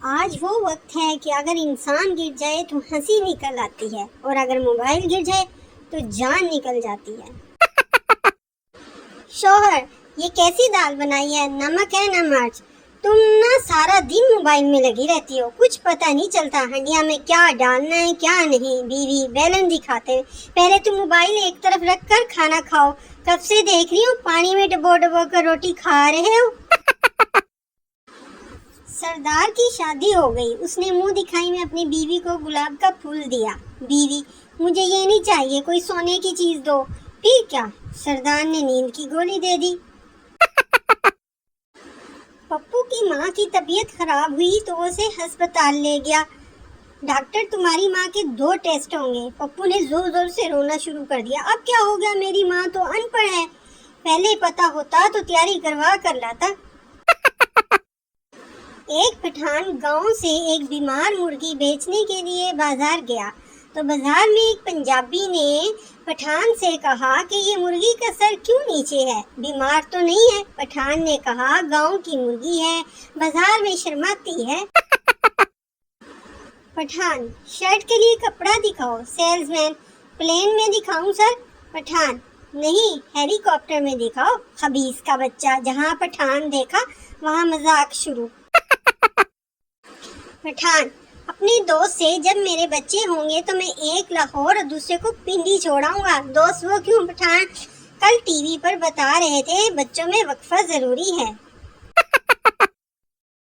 آج وہ وقت ہے کہ اگر انسان گر جائے تو ہنسی نکل آتی ہے اور اگر موبائل گر جائے تو جان نکل جاتی ہے۔ شوہر: یہ کیسی دال بنائی ہے، نمک ہے نہ مرچ؟ تم نا سارا دن موبائل میں لگی رہتی ہو، کچھ پتہ نہیں چلتا ہنڈیا میں کیا ڈالنا ہے کیا نہیں۔ بیوی: بیلن دکھاتے پہلے تم موبائل ایک طرف رکھ کر کھانا کھاؤ، کب سے دیکھ رہی ہوں پانی میں ڈبو ڈبو کر روٹی کھا رہے ہو۔ سردار کی شادی ہو گئی، اس نے منہ دکھائی میں اپنی بیوی کو گلاب کا پھول دیا۔ بیوی: مجھے یہ نہیں چاہیے، کوئی سونے کی چیز دو۔ پھر کیا؟ سردار نے نیند کی گولی دے دی۔ پپو کی ماں کی طبیعت خراب ہوئی تو اسے ہسپتال لے گیا۔ ڈاکٹر: تمہاری ماں کے 2 ٹیسٹ ہوں گے۔ پپو نے زور زور سے رونا شروع کر دیا۔ اب کیا ہو گیا، میری ماں تو ان پڑھ ہے، پہلے پتہ ہوتا تو تیاری کروا کر لاتا۔ ایک پٹھان گاؤں سے ایک بیمار مرغی بیچنے کے لیے بازار گیا تو بازار میں ایک پنجابی نے پٹھان سے کہا کہ یہ مرغی کا سر کیوں نیچے ہے، بیمار تو نہیں ہے؟ پٹھان نے کہا گاؤں کی مرغی ہے، بازار میں شرماتی ہے۔ پٹھان: شرٹ کے لیے کپڑا دکھاؤ۔ سیلز مین: پلین میں دکھاؤں سر؟ پٹھان: نہیں، ہیلی کاپٹر میں دکھاؤ۔ خبیث کا بچہ، جہاں پٹھان دیکھا وہاں مذاق شروع۔ پٹھان: اپنے دوست سے جب میرے بچے ہوں گے تو میں ایک لاہور اور دوسرے کو پنڈی چھوڑاؤں گا۔ دوست: وہ کیوں؟ پٹھان: کل ٹی وی پر بتا رہے تھے بچوں میں وقفہ ضروری ہے۔